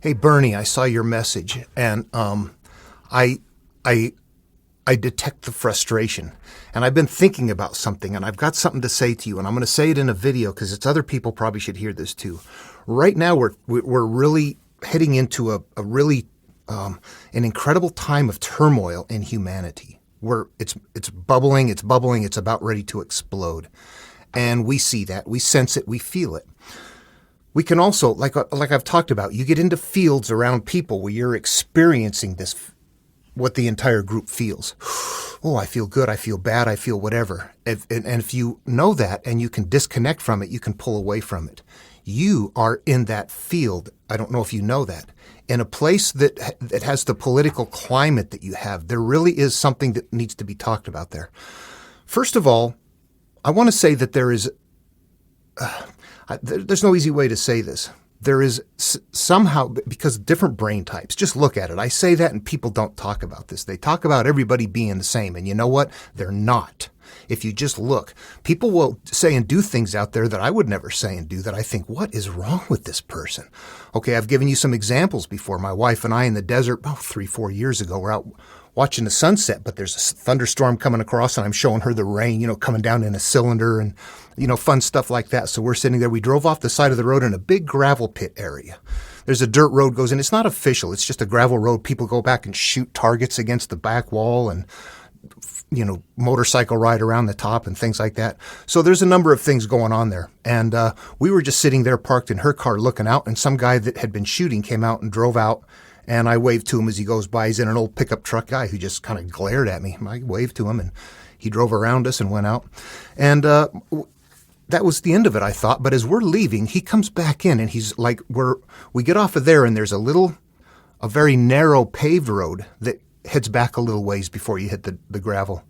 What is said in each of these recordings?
Hey Bernie, I saw your message, and I, I, I detect the frustration, and I've been thinking about something, and I've got something to say to you, and I'm going to say it in a video because it's other people probably should hear this too. Right now, we're really heading into a really an incredible time of turmoil in humanity, where it's bubbling, it's about ready to explode, and we see that, we sense it, we feel it. We can also, like I've talked about, you get into fields around people where you're experiencing this, what the entire group feels. Oh, I feel good, I feel bad, I feel whatever. And if you know that and you can disconnect from it, you can pull away from it. You are in that field. I don't know if you know that. In a place that has the political climate that you have, there really is something that needs to be talked about there. First of all, I want to say that there is... there's no easy way to say this. There is somehow, because different brain types, just look at it. I say that and people don't talk about this. They talk about everybody being the same. And you know what? They're not. If you just look, people will say and do things out there that I would never say and do that I think, what is wrong with this person? Okay, I've given you some examples before. My wife and I in the desert, 3-4 years ago, we're out watching the sunset, but there's a thunderstorm coming across and I'm showing her the rain, coming down in a cylinder and, fun stuff like that. So we're sitting there. We drove off the side of the road in a big gravel pit area. There's a dirt road goes in. It's not official. It's just a gravel road. People go back and shoot targets against the back wall and, motorcycle ride around the top and things like that. So there's a number of things going on there. And we were just sitting there parked in her car looking out, and some guy that had been shooting came out and drove out. And I waved to him as he goes by. He's in an old pickup truck guy who just kind of glared at me. I waved to him and he drove around us and went out. And that was the end of it, I thought. But as we're leaving, he comes back in and he's like, we get off of there and there's a very narrow paved road that heads back a little ways before you hit the gravel.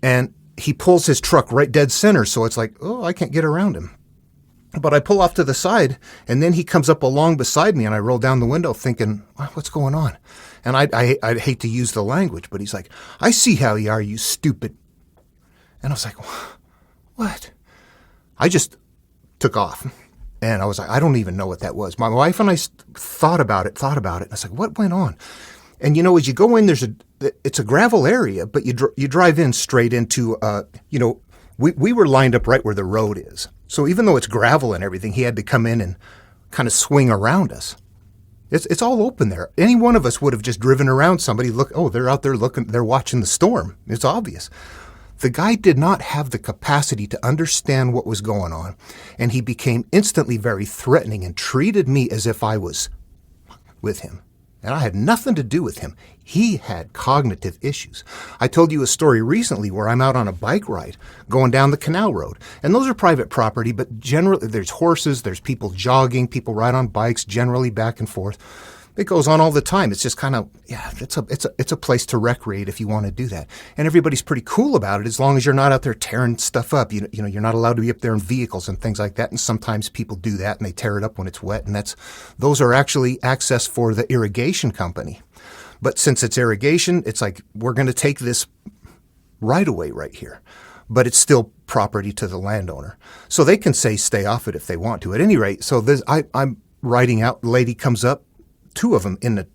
And he pulls his truck right dead center. So it's like, oh, I can't get around him. But I pull off to the side, and then he comes up along beside me, and I roll down the window thinking, what's going on? And I hate to use the language, but he's like, I see how you are, you stupid. And I was like, what? I just took off. And I was like, I don't even know what that was. My wife and I thought about it. And I was like, what went on? And, as you go in, it's a gravel area, but you drive in straight into, we were lined up right where the road is. So even though it's gravel and everything, he had to come in and kind of swing around us. It's all open there. Any one of us would have just driven around somebody, they're out there looking, they're watching the storm. It's obvious. The guy did not have the capacity to understand what was going on, and he became instantly very threatening and treated me as if I was with him. And I had nothing to do with him. He had cognitive issues. I told you a story recently where I'm out on a bike ride going down the canal road. And those are private property, but generally there's horses, there's people jogging, people ride on bikes, generally back and forth. It goes on all the time. It's just kind of, it's a place to recreate if you want to do that. And everybody's pretty cool about it as long as you're not out there tearing stuff up. You're not allowed to be up there in vehicles and things like that. And sometimes people do that and they tear it up when it's wet. And those are actually access for the irrigation company. But since it's irrigation, it's like, we're going to take this right away right here. But it's still property to the landowner. So they can say stay off it if they want to. At any rate, so I'm riding out, the lady comes up, 2 of them in the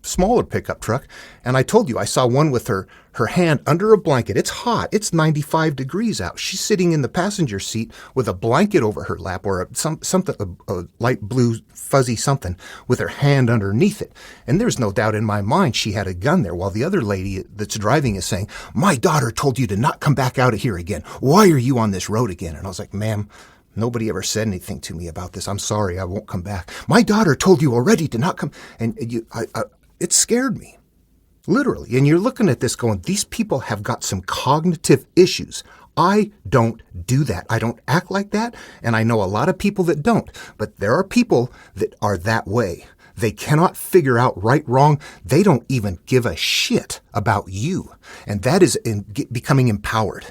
smaller pickup truck. And I told you, I saw one with her hand under a blanket. It's hot. It's 95 degrees out. She's sitting in the passenger seat with a blanket over her lap or something, a light blue fuzzy something with her hand underneath it. And there's no doubt in my mind she had a gun there, while the other lady that's driving is saying, my daughter told you to not come back out of here again. Why are you on this road again? And I was like, ma'am, nobody ever said anything to me about this. I'm sorry, I won't come back. My daughter told you already to not come. And it scared me, literally. And you're looking at this going, these people have got some cognitive issues. I don't do that. I don't act like that. And I know a lot of people that don't. But there are people that are that way. They cannot figure out right, wrong. They don't even give a shit about you. And that is becoming empowered.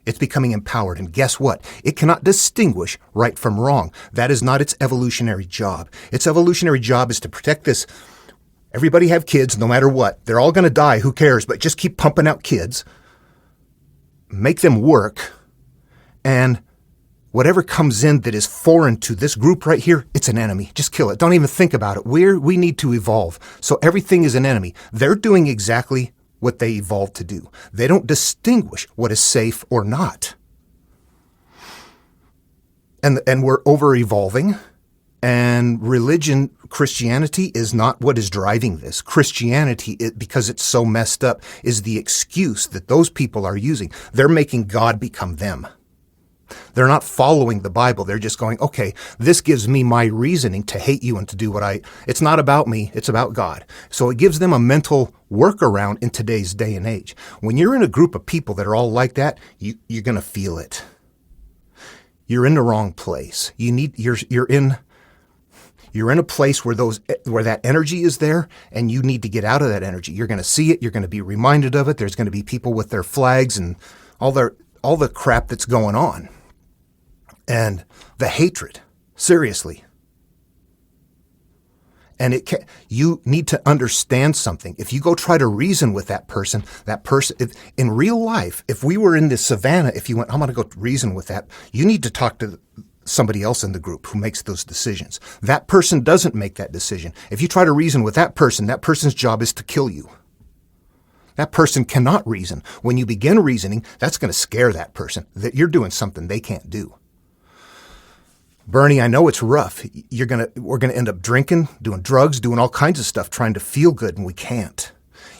It's becoming empowered. And guess what? It cannot distinguish right from wrong. That is not its evolutionary job. Its evolutionary job is to protect this. Everybody have kids, no matter what. They're all going to die. Who cares? But just keep pumping out kids. Make them work. And Whatever comes in that is foreign to this group right here, it's an enemy. Just kill it. Don't even think about it. We need to evolve. So everything is an enemy. They're doing exactly what they evolved to do. They don't distinguish what is safe or not. And we're over-evolving. And religion, Christianity, is not what is driving this. Christianity, because it's so messed up, is the excuse that those people are using. They're making God become them. They're not following the Bible. They're just going, okay, this gives me my reasoning to hate you and to do it's not about me, it's about God. So it gives them a mental workaround in today's day and age. When you're in a group of people that are all like that, you're going to feel it. You're in the wrong place. You're in a place where that energy is there, and you need to get out of that energy. You're going to see it. You're going to be reminded of it. There's going to be people with their flags and all the crap that's going on. And the hatred, seriously. And you need to understand something. If you go try to reason with that person, in real life, if we were in the savannah, if you went, I'm going to go reason with that, you need to talk to somebody else in the group who makes those decisions. That person doesn't make that decision. If you try to reason with that person's job is to kill you. That person cannot reason. When you begin reasoning, that's going to scare that person, that you're doing something they can't do. Bernie, I know it's rough. We're going to end up drinking, doing drugs, doing all kinds of stuff, trying to feel good, and we can't.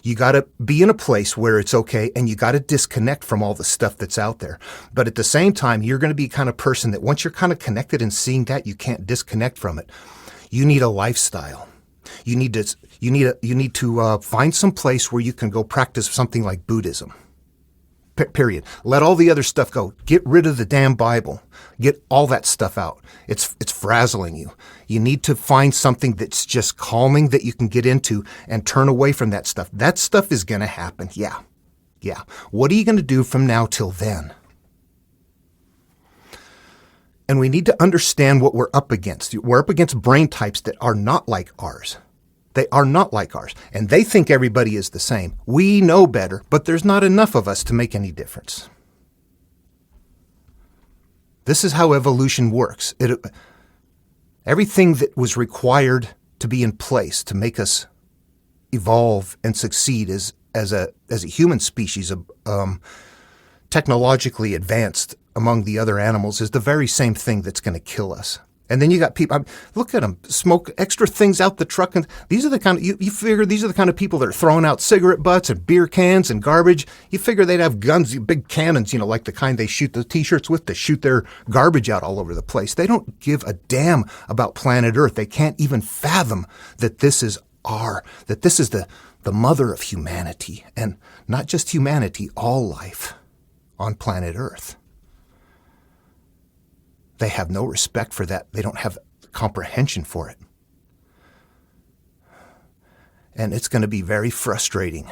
You got to be in a place where it's okay, and you got to disconnect from all the stuff that's out there. But at the same time, you're going to be the kind of person that once you're kind of connected and seeing that, you can't disconnect from it. You need a lifestyle. You need to find some place where you can go practice something like Buddhism. Period. Let all the other stuff go. Get rid of the damn Bible. Get all that stuff out. It's frazzling you. You need to find something that's just calming that you can get into and turn away from that stuff. That stuff is going to happen. Yeah. What are you going to do from now till then? And we need to understand what we're up against. We're up against brain types that are not like ours. They are not like ours, and they think everybody is the same. We know better, but there's not enough of us to make any difference. This is how evolution works. Everything that was required to be in place to make us evolve and succeed as a human species, technologically advanced among the other animals, is the very same thing that's going to kill us. And then you got people, look at them, smoke extra things out the truck. And these are the kind of, you figure these are the kind of people that are throwing out cigarette butts and beer cans and garbage. You figure they'd have guns, big cannons, like the kind they shoot the T-shirts with to shoot their garbage out all over the place. They don't give a damn about planet Earth. They can't even fathom that this is the mother of humanity, and not just humanity, all life on planet Earth. They have no respect for that. They don't have comprehension for it. And it's going to be very frustrating.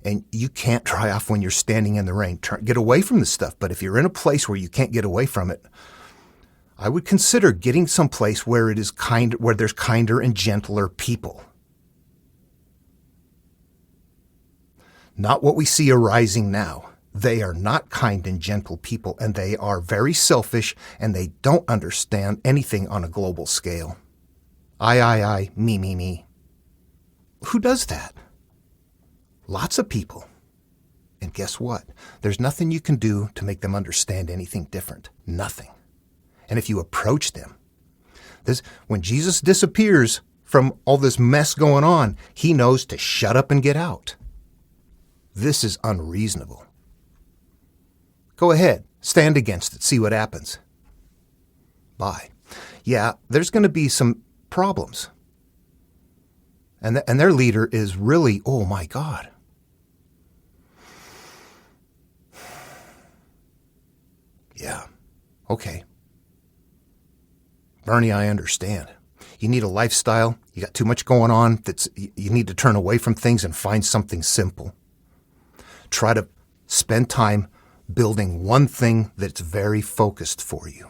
And you can't dry off when you're standing in the rain. Get away from the stuff. But if you're in a place where you can't get away from it, I would consider getting someplace where there's kinder and gentler people. Not what we see arising now. They are not kind and gentle people, and they are very selfish, and they don't understand anything on a global scale. I, me. Who does that? Lots of people. And guess what? There's nothing you can do to make them understand anything different. Nothing. And if you approach them, when Jesus disappears from all this mess going on, he knows to shut up and get out. This is unreasonable. Go ahead, stand against it, see what happens. Bye. Yeah, there's going to be some problems. And their leader is really, oh my God. Yeah, okay. Bernie, I understand. You need a lifestyle. You got too much going on. You need to turn away from things and find something simple. Try to spend time building one thing that's very focused for you.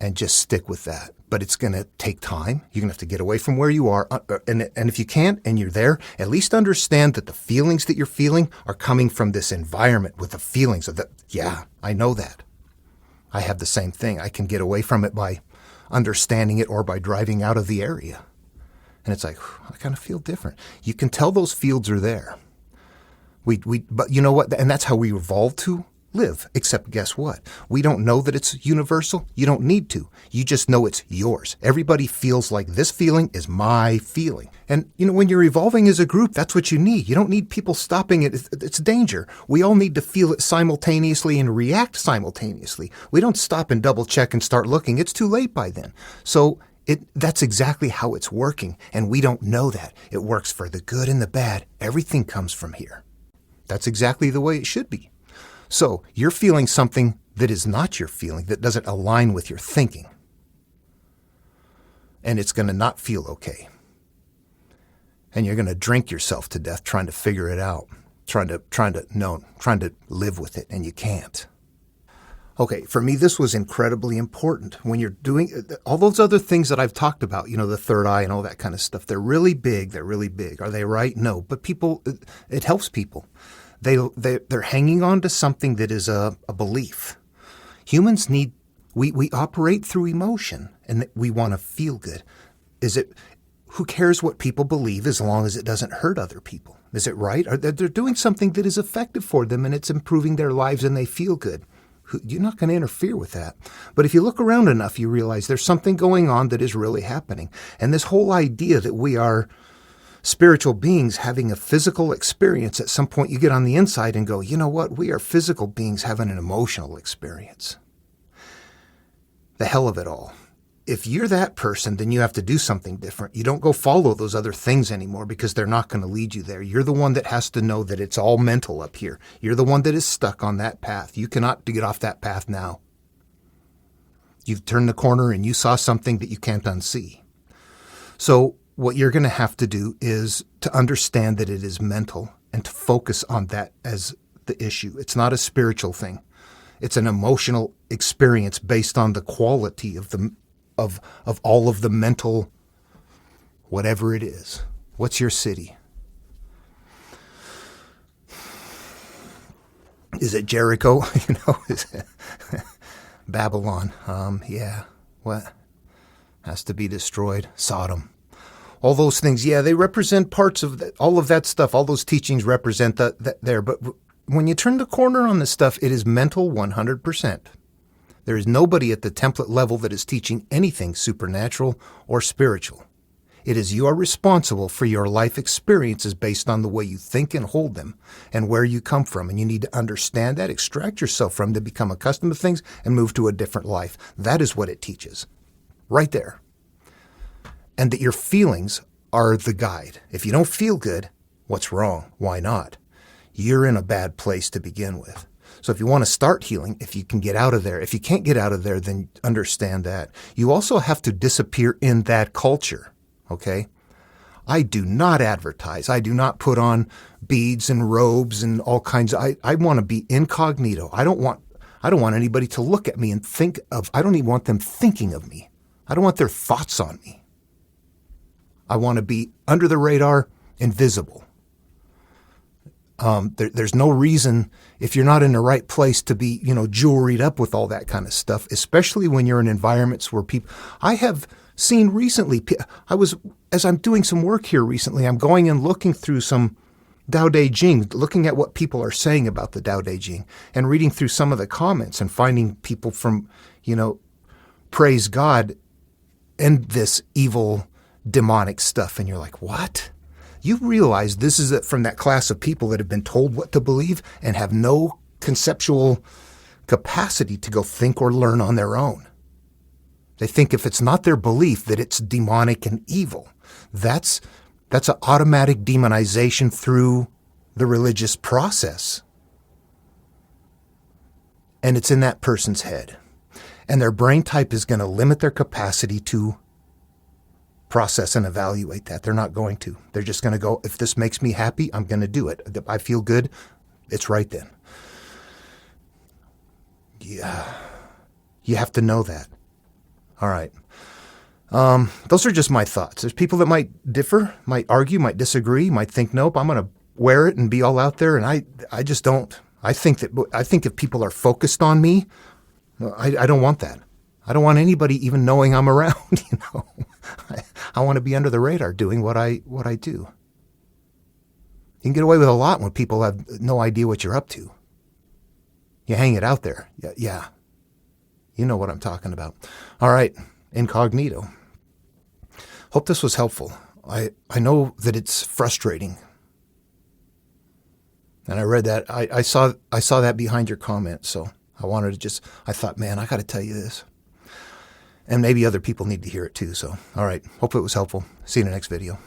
And just stick with that. But it's going to take time. You're going to have to get away from where you are. And if you can't and you're there, at least understand that the feelings that you're feeling are coming from this environment with the feelings of that. Yeah, I know that. I have the same thing. I can get away from it by understanding it or by driving out of the area. And it's like, I kind of feel different. You can tell those fields are there. But you know what? And that's how we evolved to live. Except guess what? We don't know that it's universal. You don't need to. You just know it's yours. Everybody feels like this feeling is my feeling. And when you're evolving as a group, that's what you need. You don't need people stopping it. It's danger. We all need to feel it simultaneously and react simultaneously. We don't stop and double check and start looking. It's too late by then. So that's exactly how it's working. And we don't know that. It works for the good and the bad. Everything comes from here. That's exactly the way it should be. So you're feeling something that is not your feeling, that doesn't align with your thinking. And it's going to not feel okay. And you're going to drink yourself to death trying to figure it out, trying to live with it, and you can't. Okay, for me, this was incredibly important. When you're doing all those other things that I've talked about, the third eye and all that kind of stuff, they're really big. They're really big. Are they right? No. But people, it helps people. They're hanging on to something that is a belief. Humans we operate through emotion, and we want to feel good. Who cares what people believe as long as it doesn't hurt other people? Is it right? They're doing something that is effective for them, and it's improving their lives, and they feel good. You're not going to interfere with that. But if you look around enough, you realize there's something going on that is really happening. And this whole idea that we are spiritual beings having a physical experience, at some point you get on the inside and go, you know what? We are physical beings having an emotional experience. The hell of it all. If you're that person, then you have to do something different. You don't go follow those other things anymore because they're not going to lead you there. You're the one that has to know that it's all mental up here. You're the one that is stuck on that path. You cannot get off that path now. You've turned the corner and you saw something that you can't unsee. So what you're going to have to do is to understand that it is mental and to focus on that as the issue. It's not a spiritual thing. It's an emotional experience based on the quality of all of the mental, whatever it is. What's your city? Is it Jericho? Is it Babylon? Yeah. What? Has to be destroyed. Sodom. All those things, yeah, they represent parts of all of that stuff. All those teachings represent that there. But when you turn the corner on this stuff, it is mental 100%. There is nobody at the template level that is teaching anything supernatural or spiritual. It is you are responsible for your life experiences based on the way you think and hold them and where you come from. And you need to understand that, extract yourself from to become accustomed to things and move to a different life. That is what it teaches. Right there. And that your feelings are the guide. If you don't feel good, what's wrong? Why not? You're in a bad place to begin with. So if you want to start healing, if you can get out of there, if you can't get out of there, then understand that. You also have to disappear in that culture, okay? I do not advertise. I do not put on beads and robes and all kinds of, I want to be incognito. I don't want anybody to look at me and I don't even want them thinking of me. I don't want their thoughts on me. I want to be under the radar, invisible. There's no reason, if you're not in the right place, to be, jewelried up with all that kind of stuff, especially when you're in environments where people, I have seen recently, as I'm doing some work here recently, I'm going and looking through some Tao Te Ching, looking at what people are saying about the Tao Te Ching and reading through some of the comments and finding people from, praise God and this evil demonic stuff. And you're like, what? You realize this is from that class of people that have been told what to believe and have no conceptual capacity to go think or learn on their own. They think if it's not their belief that it's demonic and evil. That's an automatic demonization through the religious process. And it's in that person's head. And their brain type is going to limit their capacity to process and evaluate that. They're not going to. They're just going to go, if this makes me happy, I'm going to do it. I feel good, it's right then. Yeah. You have to know that. All right. Those are just my thoughts. There's people that might differ, might argue, might disagree, might think, nope, I'm going to wear it and be all out there. And I just don't. I think if people are focused on me, I don't want that. I don't want anybody even knowing I'm around. I want to be under the radar doing what I do. You can get away with a lot when people have no idea what you're up to. You hang it out there. Yeah. You know what I'm talking about. All right. Incognito. Hope this was helpful. I know that it's frustrating. And I read that. I saw that behind your comment. So I thought, man, I got to tell you this. And maybe other people need to hear it too. So, all right. Hope it was helpful. See you in the next video.